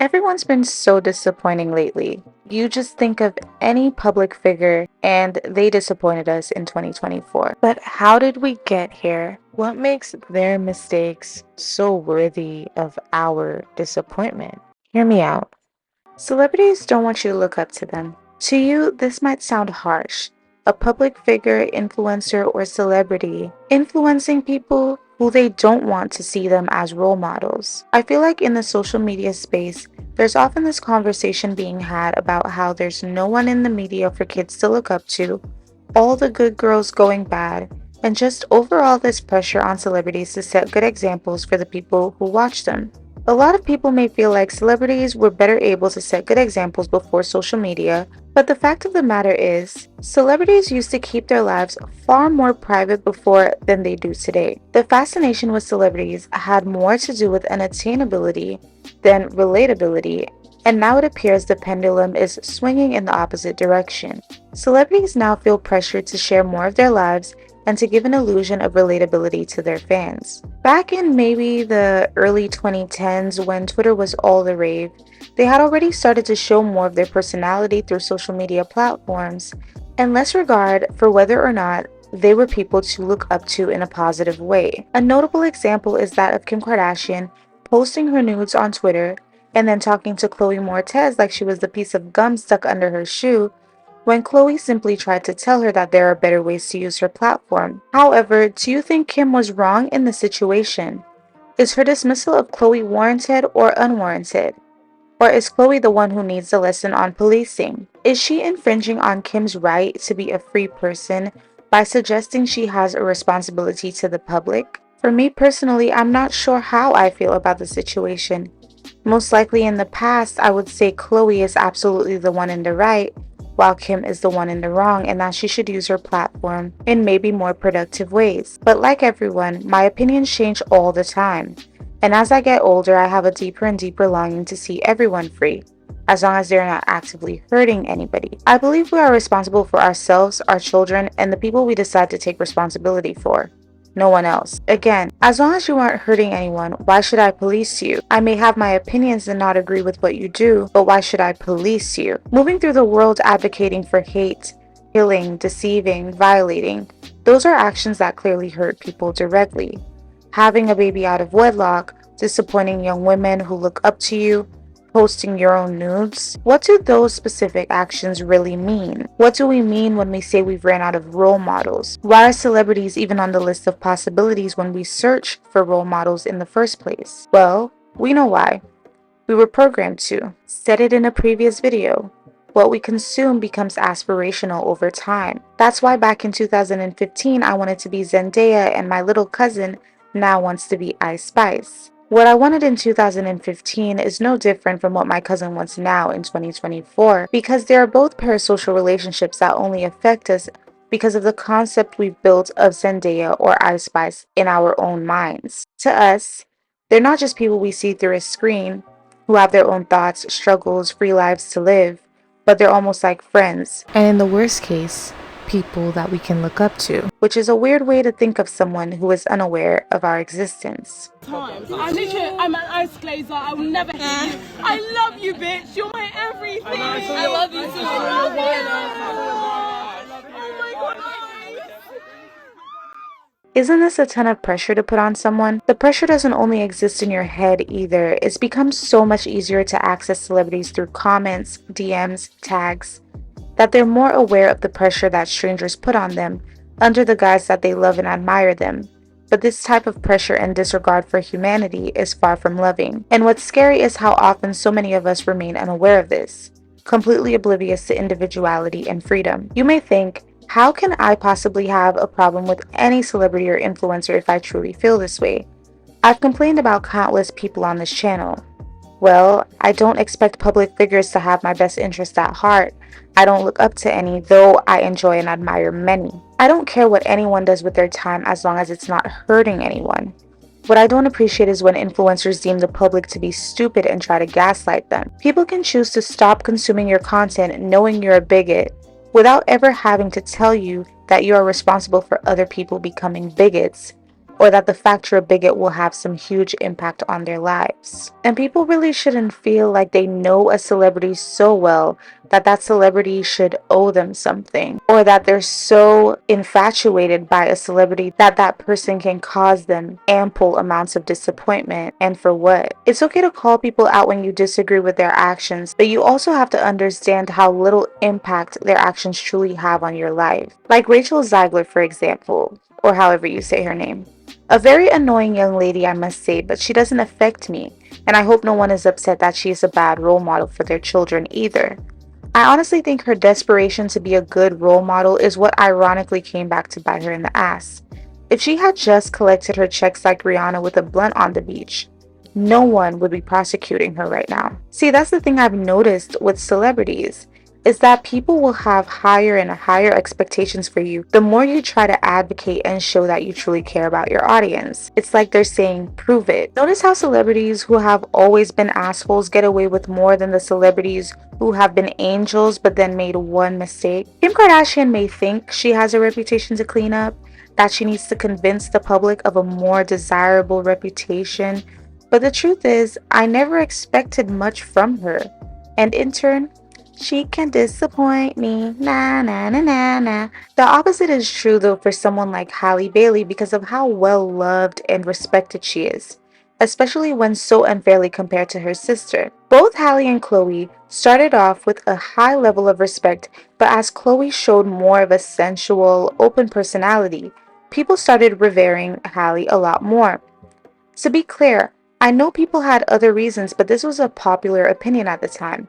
Everyone's been so disappointing lately. You just think of any public figure and they disappointed us in 2024. But how did we get here? What makes their mistakes so worthy of our disappointment? Hear me out. Celebrities don't want you to look up to them. To you, this might sound harsh. A public figure, influencer, or celebrity influencing people who they don't want to see them as role models. I feel like in the social media space, there's often this conversation being had about how there's no one in the media for kids to look up to, all the good girls going bad, and just overall this pressure on celebrities to set good examples for the people who watch them. A lot of people may feel like celebrities were better able to set good examples before social media, but the fact of the matter is, celebrities used to keep their lives far more private before than they do today. The fascination with celebrities had more to do with unattainability than relatability, and now it appears the pendulum is swinging in the opposite direction. Celebrities now feel pressured to share more of their lives and to give an illusion of relatability to their fans. Back in maybe the early 2010s when Twitter was all the rave, they had already started to show more of their personality through social media platforms and less regard for whether or not they were people to look up to in a positive way. A notable example is that of Kim Kardashian posting her nudes on Twitter and then talking to Chloe Moretz like she was the piece of gum stuck under her shoe when Chloe simply tried to tell her that there are better ways to use her platform. However, do you think Kim was wrong in the situation? Is her dismissal of Chloe warranted or unwarranted? Or is Chloe the one who needs a lesson on policing? Is she infringing on Kim's right to be a free person by suggesting she has a responsibility to the public? For me personally, I'm not sure how I feel about the situation. Most likely in the past, I would say Chloe is absolutely the one in the right, while Kim is the one in the wrong, and that she should use her platform in maybe more productive ways. But like everyone, my opinions change all the time. And as I get older, I have a deeper and deeper longing to see everyone free, as long as they're not actively hurting anybody. I believe we are responsible for ourselves, our children, and the people we decide to take responsibility for. No one else. Again, as long as you aren't hurting anyone, why should I police you? I may have my opinions and not agree with what you do, but why should I police you? Moving through the world advocating for hate, killing, deceiving, violating, those are actions that clearly hurt people directly. Having a baby out of wedlock, disappointing young women who look up to you, posting your own nudes. What do those specific actions really mean? What do we mean when we say we've ran out of role models? Why are celebrities even on the list of possibilities when we search for role models in the first place? Well, we know why. We were programmed to. Said it in a previous video. What we consume becomes aspirational over time. That's why back in 2015 I wanted to be Zendaya and my little cousin now wants to be Ice Spice. What I wanted in 2015 is no different from what my cousin wants now in 2024 because they are both parasocial relationships that only affect us because of the concept we've built of Zendaya or Ice Spice in our own minds. To us, they're not just people we see through a screen who have their own thoughts, struggles, free lives to live, but they're almost like friends. And in the worst case, people that we can look up to, which is a weird way to think of someone who is unaware of our existence. I'm an ice glazer. I will never hate you. I love you, bitch. You're my everything. I love you too. Oh my god. Isn't this a ton of pressure to put on someone? The pressure doesn't only exist in your head either. It's become so much easier to access celebrities through comments, DMs, tags, that they're more aware of the pressure that strangers put on them under the guise that they love and admire them. But this type of pressure and disregard for humanity is far from loving. And what's scary is how often so many of us remain unaware of this, completely oblivious to individuality and freedom. You may think, how can I possibly have a problem with any celebrity or influencer if I truly feel this way? I've complained about countless people on this channel. Well, I don't expect public figures to have my best interest at heart. I don't look up to any, though I enjoy and admire many. I don't care what anyone does with their time as long as it's not hurting anyone. What I don't appreciate is when influencers deem the public to be stupid and try to gaslight them. People can choose to stop consuming your content knowing you're a bigot without ever having to tell you that you are responsible for other people becoming bigots or that the fact you're a bigot will have some huge impact on their lives. And people really shouldn't feel like they know a celebrity so well that that celebrity should owe them something, or that they're so infatuated by a celebrity that that person can cause them ample amounts of disappointment. And for what? It's okay to call people out when you disagree with their actions, but you also have to understand how little impact their actions truly have on your life. Like Rachel Ziegler, for example, or however you say her name. A very annoying young lady, I must say, but she doesn't affect me, and I hope no one is upset that she is a bad role model for their children either. I honestly think her desperation to be a good role model is what ironically came back to bite her in the ass. If she had just collected her checks like Rihanna with a blunt on the beach, no one would be prosecuting her right now. See, that's the thing I've noticed with celebrities, is that people will have higher and higher expectations for you the more you try to advocate and show that you truly care about your audience. It's like they're saying, prove it. Notice how celebrities who have always been assholes get away with more than the celebrities who have been angels but then made one mistake. Kim Kardashian may think she has a reputation to clean up, that she needs to convince the public of a more desirable reputation, but the truth is, I never expected much from her. And in turn, she can disappoint me. Na na na na na. The opposite is true though for someone like Halle Bailey because of how well loved and respected she is, especially when so unfairly compared to her sister. Both Halle and Chloe started off with a high level of respect, but as Chloe showed more of a sensual, open personality, people started revering Halle a lot more. To be clear, I know people had other reasons, but this was a popular opinion at the time.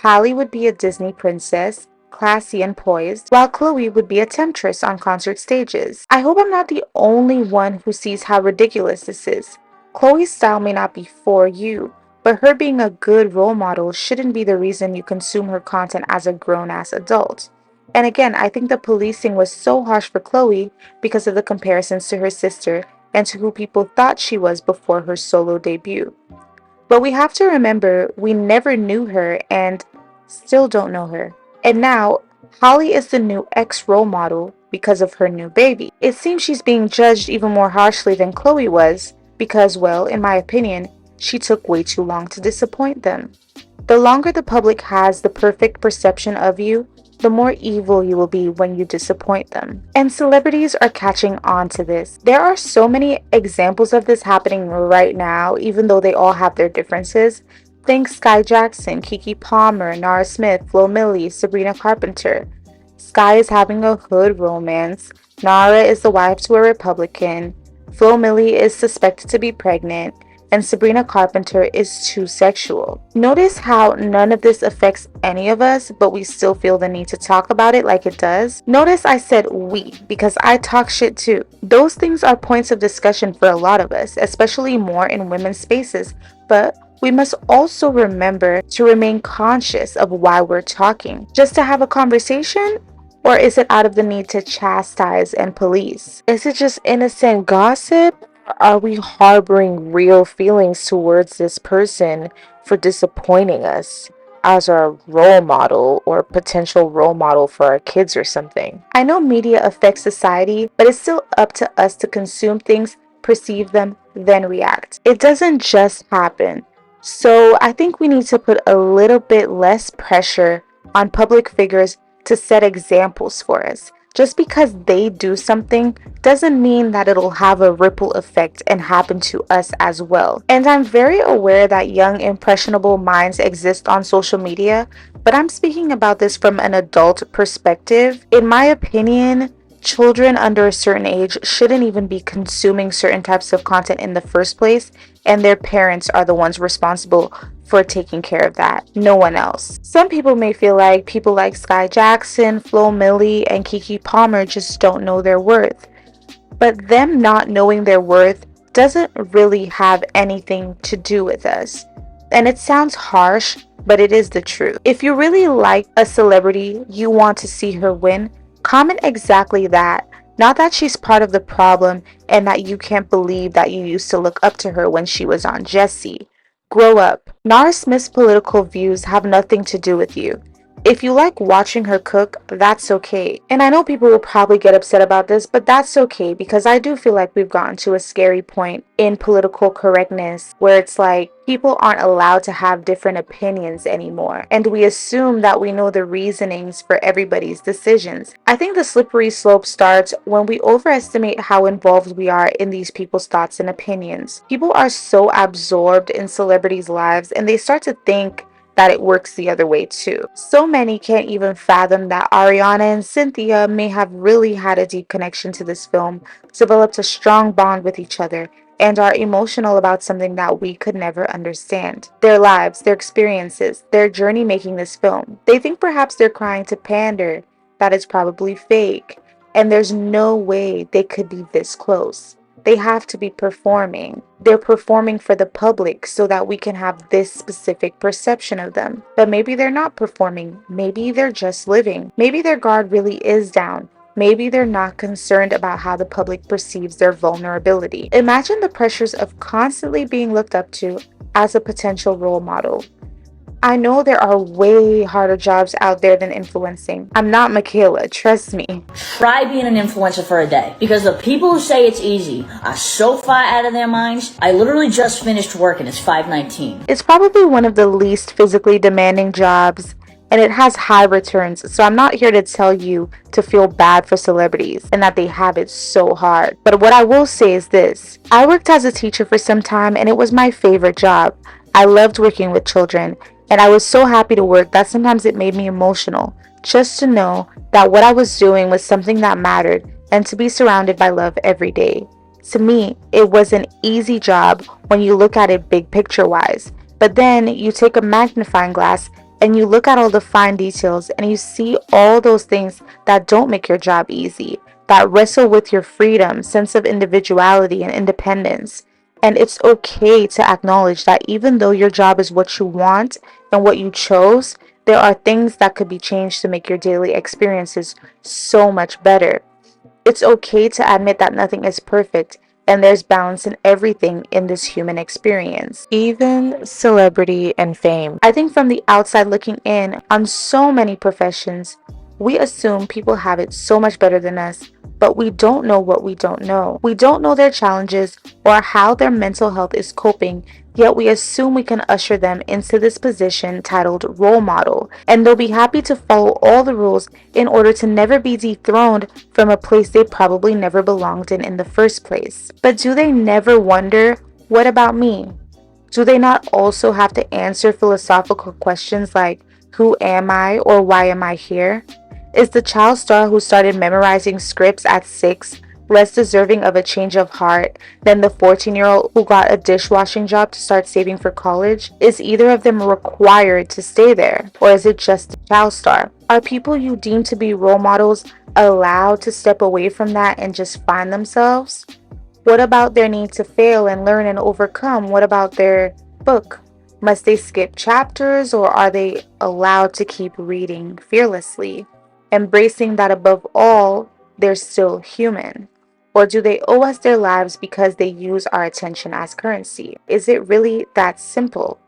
Halle would be a Disney princess, classy and poised, while Chloe would be a temptress on concert stages. I hope I'm not the only one who sees how ridiculous this is. Chloe's style may not be for you, but her being a good role model shouldn't be the reason you consume her content as a grown-ass adult. And again, I think the policing was so harsh for Chloe because of the comparisons to her sister and to who people thought she was before her solo debut. But we have to remember we never knew her and still don't know her. And now, Holly is the new ex-role model because of her new baby. It seems she's being judged even more harshly than Chloe was because, well, in my opinion, she took way too long to disappoint them. The longer the public has the perfect perception of you, the more evil you will be when you disappoint them. And celebrities are catching on to this. There are so many examples of this happening right now, even though they all have their differences. Think Sky Jackson, Keke Palmer, Nara Smith, Flo Milli, Sabrina Carpenter. Sky is having a hood romance. Nara is the wife to a Republican. Flo Milli is suspected to be pregnant. And Sabrina Carpenter is too sexual. Notice how none of this affects any of us, but we still feel the need to talk about it like it does. Notice I said we, because I talk shit too. Those things are points of discussion for a lot of us, especially more in women's spaces, but we must also remember to remain conscious of why we're talking. Just to have a conversation? Or is it out of the need to chastise and police? Is it just innocent gossip? Are we harboring real feelings towards this person for disappointing us as our role model or potential role model for our kids or something? I know media affects society, but it's still up to us to consume things, perceive them, then react. It doesn't just happen. So I think we need to put a little bit less pressure on public figures to set examples for us. Just because they do something doesn't mean that it'll have a ripple effect and happen to us as well. And I'm very aware that young, impressionable minds exist on social media, but I'm speaking about this from an adult perspective. In my opinion, children under a certain age shouldn't even be consuming certain types of content in the first place, and their parents are the ones responsible for taking care of that, no one else. Some people may feel like people like Sky Jackson, Flo Milli, and Keke Palmer just don't know their worth. But them not knowing their worth doesn't really have anything to do with us. And it sounds harsh, but it is the truth. If you really like a celebrity, you want to see her win, comment exactly that. Not that she's part of the problem and that you can't believe that you used to look up to her when she was on Jessie. Grow up. Nara Smith's political views have nothing to do with you. If you like watching her cook, that's okay. And I know people will probably get upset about this, but that's okay because I do feel like we've gotten to a scary point in political correctness where it's like people aren't allowed to have different opinions anymore. And we assume that we know the reasonings for everybody's decisions. I think the slippery slope starts when we overestimate how involved we are in these people's thoughts and opinions. People are so absorbed in celebrities' lives and they start to think that it works the other way too. So many can't even fathom that Ariana and Cynthia may have really had a deep connection to this film, developed a strong bond with each other, and are emotional about something that we could never understand. Their lives, their experiences, their journey making this film. They think perhaps they're crying to pander, that is probably fake, and there's no way they could be this close. They have to be performing. They're performing for the public so that we can have this specific perception of them. But maybe they're not performing. Maybe they're just living. Maybe their guard really is down. Maybe they're not concerned about how the public perceives their vulnerability. Imagine the pressures of constantly being looked up to as a potential role model. I know there are way harder jobs out there than influencing. I'm not Michaela, trust me. Try being an influencer for a day. Because the people who say it's easy are so far out of their minds. I literally just finished work and it's 5:19. It's probably one of the least physically demanding jobs, and it has high returns, so I'm not here to tell you to feel bad for celebrities and that they have it so hard. But what I will say is this. I worked as a teacher for some time and it was my favorite job. I loved working with children, and I was so happy to work that sometimes it made me emotional just to know that what I was doing was something that mattered and to be surrounded by love every day. To me, it was an easy job when you look at it big picture wise, but then you take a magnifying glass and you look at all the fine details and you see all those things that don't make your job easy, that wrestle with your freedom, sense of individuality, and independence. And it's okay to acknowledge that even though your job is what you want and what you chose, there are things that could be changed to make your daily experiences so much better. It's okay to admit that nothing is perfect and there's balance in everything in this human experience, even celebrity and fame. I think from the outside looking in on so many professions, we assume people have it so much better than us, but we don't know what we don't know. We don't know their challenges or how their mental health is coping, yet we assume we can usher them into this position titled role model, and they'll be happy to follow all the rules in order to never be dethroned from a place they probably never belonged in the first place. But do they never wonder, what about me? Do they not also have to answer philosophical questions like, who am I or why am I here? Is the child star who started memorizing scripts at 6 less deserving of a change of heart than the 14-year-old who got a dishwashing job to start saving for college? Is either of them required to stay there? Or is it just the child star? Are people you deem to be role models allowed to step away from that and just find themselves? What about their need to fail and learn and overcome? What about their book? Must they skip chapters or are they allowed to keep reading fearlessly, embracing that above all, they're still human? Or do they owe us their lives because they use our attention as currency? Is it really that simple?